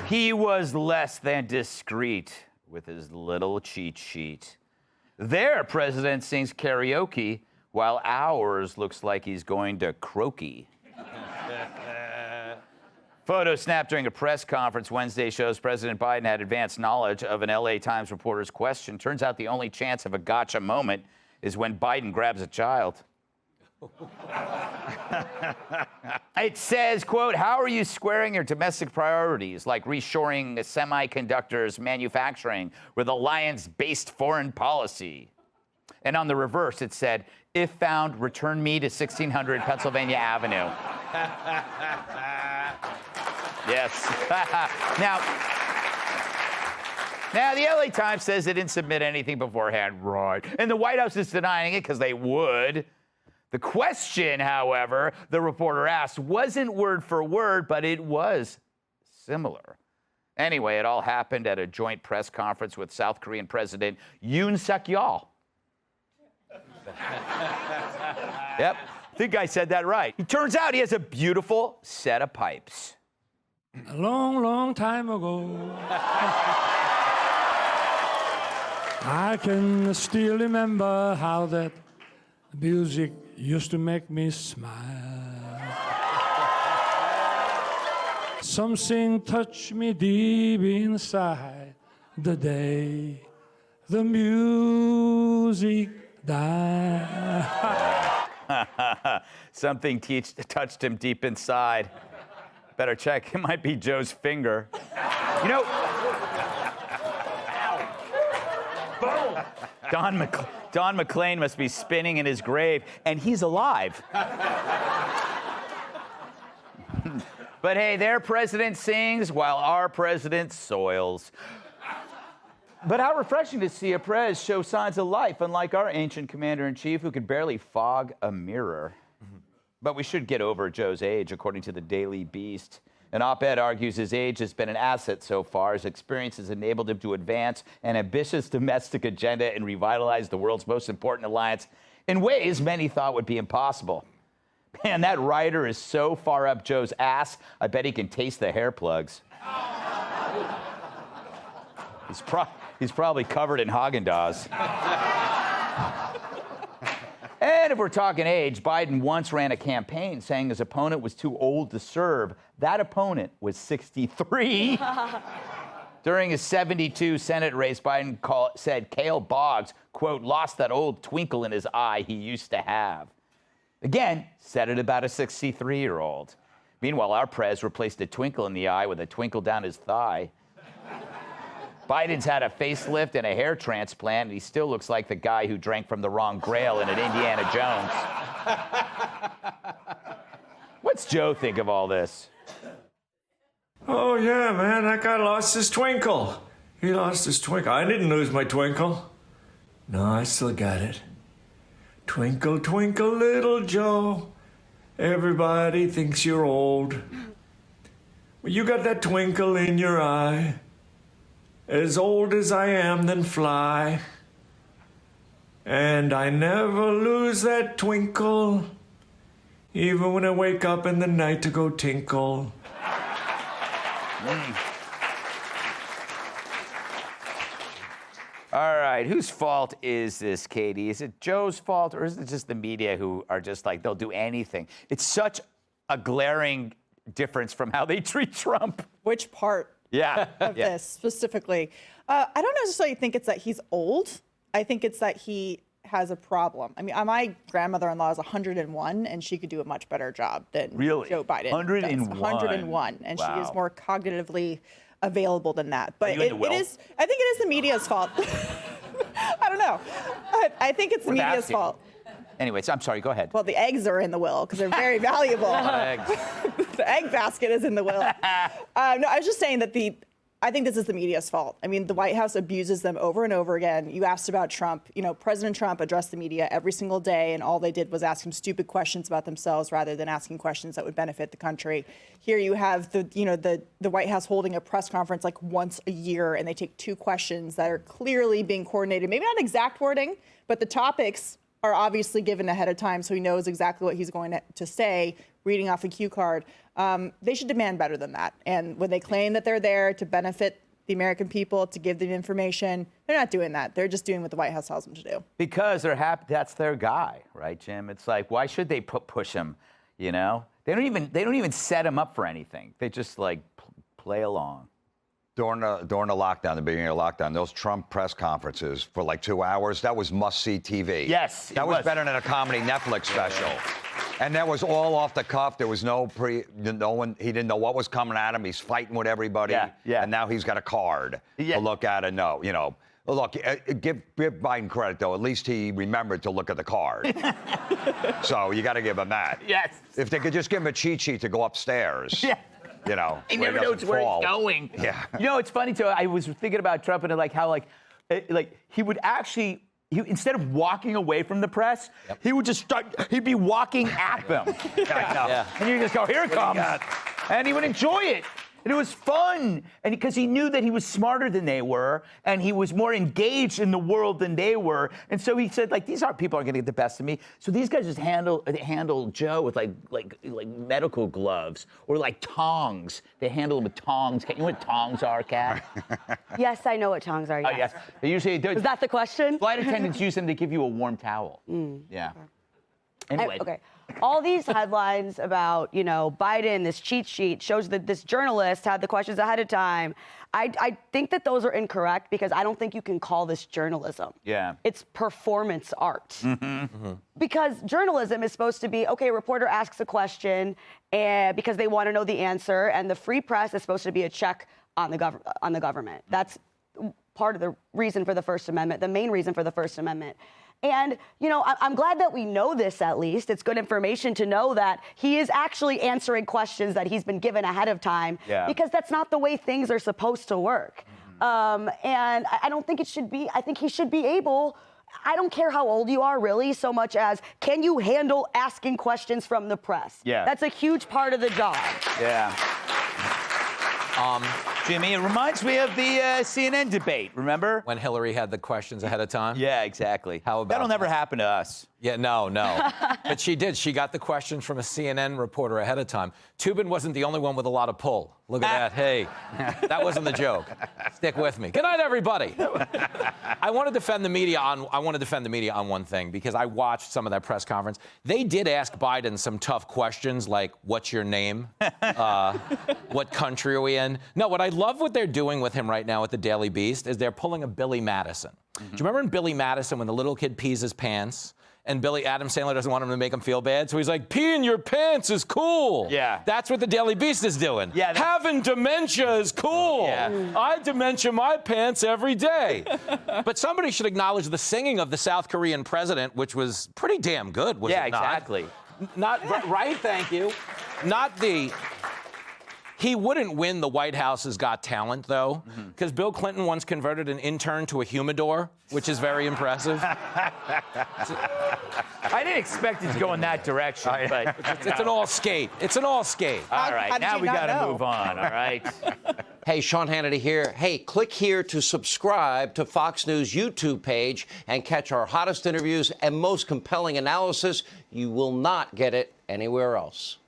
He was less than discreet with his little cheat sheet. Their president sings karaoke, while ours looks like he's going to croaky. Photo snapped during a press conference Wednesday shows President Biden had advanced knowledge of an LA Times reporter's question. Turns out the only chance of a gotcha moment is when Biden grabs a child. It says, quote, how are you squaring your domestic priorities, like reshoring semiconductors manufacturing with alliance-based foreign policy? And on the reverse, it said, if found, return me to 1600 Pennsylvania Avenue. Yes. Now, the LA Times says they didn't submit anything beforehand, right? And the White House is denying it because they would. The question, however, the reporter asked wasn't word for word, but it was similar. Anyway, it all happened at a joint press conference with South Korean President Yoon Yeol. Yep, I think I said that right. It turns out he has a beautiful set of pipes. A long, long time ago, I can still remember how that music used to make me smile. Something touched me deep inside the day the music died. Something touched him deep inside. Better check. It might be Joe's finger. You know, Don McLean must be spinning in his grave, and he's alive. But hey, their president sings while our president soils. But how refreshing to see a prez show signs of life, unlike our ancient commander-in-chief who could barely fog a mirror. But we should get over Joe's age, according to the Daily Beast. An op-ed argues his age has been an asset so far. His experience has enabled him to advance an ambitious domestic agenda and revitalize the world's most important alliance in ways many thought would be impossible. Man, that writer is so far up Joe's ass, I bet he can taste the hair plugs. He's probably covered in Haagen-Dazs. And if we're talking age, Biden once ran a campaign saying his opponent was too old to serve. That opponent was 63. During his 72 Senate race, Biden said Cale Boggs, quote, lost that old twinkle in his eye he used to have. Again, said it about a 63-year-old. Meanwhile, our prez replaced a twinkle in the eye with a twinkle down his thigh. Biden's had a facelift and a hair transplant, and he still looks like the guy who drank from the wrong grail in an Indiana Jones. What's Joe think of all this? Oh, yeah, man, that guy lost his twinkle. He lost his twinkle. I didn't lose my twinkle. No, I still got it. Twinkle, twinkle, little Joe. Everybody thinks you're old. Well, you got that twinkle in your eye. As old as I am, then fly. And I never lose that twinkle, even when I wake up in the night to go tinkle. All right, whose fault is this, Katie? Is it Joe's fault, or is it just the media who are just like, they'll do anything? It's such a glaring difference from how they treat Trump. Which part? Of this specifically. I don't necessarily think it's that he's old. I think it's that he has a problem. I mean, my grandmother-in-law is 101, and she could do a much better job than Joe Biden. 101. Does. 101, and wow. She is more cognitively available than that. But it is. I think it is the media's fault. I don't know. I think it's the media's fault. Anyways, I'm sorry, go ahead. Well, the eggs are in the will because they're very valuable. Eggs. The egg basket is in the will. No, I was just saying that I think this is the media's fault. I mean, the White House abuses them over and over again. You asked about Trump. You know, President Trump addressed the media every single day, and all they did was ask him stupid questions about themselves rather than asking questions that would benefit the country. Here you have the White House holding a press conference like once a year, and they take two questions that are clearly being coordinated. Maybe not exact wording, but the topics are obviously given ahead of time, so he knows exactly what he's going to say, reading off a cue card. They should demand better than that. And when they claim that they're there to benefit the American people, to give them information, they're not doing that. They're just doing what the White House tells them to do. Because they're happy. That's their guy, right, Jim? It's like, why should they push him? You know, they don't even set him up for anything. They just like play along. During the lockdown, the beginning of the lockdown, those Trump press conferences for like 2 hours, that was must-see TV. Yes, that was better than a comedy Netflix special. And that was all off the cuff. There was no one. He didn't know what was coming at him. He's fighting with everybody. Yeah. And now he's got a card to look at and know. You know, look, give Biden credit though. At least he remembered to look at the card. So you got to give him that. Yes. If they could just give him a cheat sheet to go upstairs. Yeah. You know, he never knows where he's going. Yeah. You know, it's funny too. I was thinking about Trump and like how he would actually. Instead of walking away from the press, he would just he'd be walking at them. And you just go, here it comes. And he would enjoy it. And it was fun. And because he knew that he was smarter than they were, and he was more engaged in the world than they were. And so he said, like, these people aren't going to get the best of me. So these guys just handle Joe with like medical gloves or like tongs. They handle him with tongs. You know what tongs are, Kat? Yes, I know what tongs are. Yes. Oh, yes. They usually do. Is that the question? Flight attendants use them to give you a warm towel. Yeah. Anyway. Okay. All these headlines about, you know, Biden, this cheat sheet, shows that this journalist had the questions ahead of time. I think that those are incorrect because I don't think you can call this journalism. Yeah. It's performance art. Because journalism is supposed to be, okay, a reporter asks a question because they want to know the answer, and the free press is supposed to be a check on the government. That's part of the reason for the First Amendment, the main reason for the First Amendment. And, you know, I'm glad that we know this at least. It's good information to know that he is actually answering questions that he's been given ahead of time because that's not the way things are supposed to work. And I don't think it should be. I think he should be able. I don't care how old you are, really, so much as can you handle asking questions from the press? Yeah. That's a huge part of the job. Yeah. Jimmy, it reminds me of the CNN debate, remember? When Hillary had the questions ahead of time? Yeah, exactly. How about That'll never happen to us. Yeah, no. But she did. She got the questions from a CNN reporter ahead of time. Tubin wasn't the only one with a lot of pull. Look at that. Hey, that wasn't the joke. Stick with me. Good night, everybody. I want to defend the media on one thing because I watched some of that press conference. They did ask Biden some tough questions like, what's your name? What country are we in? No, what I love what they're doing with him right now at the Daily Beast is they're pulling a Billy Madison. Do you remember in Billy Madison when the little kid pees his pants? And Adam Sandler doesn't want him to make him feel bad, so he's like, peeing your pants is cool. Yeah. That's what the Daily Beast is doing. Yeah, having dementia is cool. Yeah. I dementia my pants every day. But somebody should acknowledge the singing of the South Korean president, which was pretty damn good, was it not? Yeah, exactly. Right, thank you. He wouldn't win the White House's Got Talent, though, because Bill Clinton once converted an intern to a humidor, which is very impressive. I didn't expect it to go in that direction, but It's an all skate. It's an all skate. all right, how did now you we not got to know? move on, all right? Hey, Sean Hannity here. Hey, click here to subscribe to Fox News YouTube page and catch our hottest interviews and most compelling analysis. You will not get it anywhere else.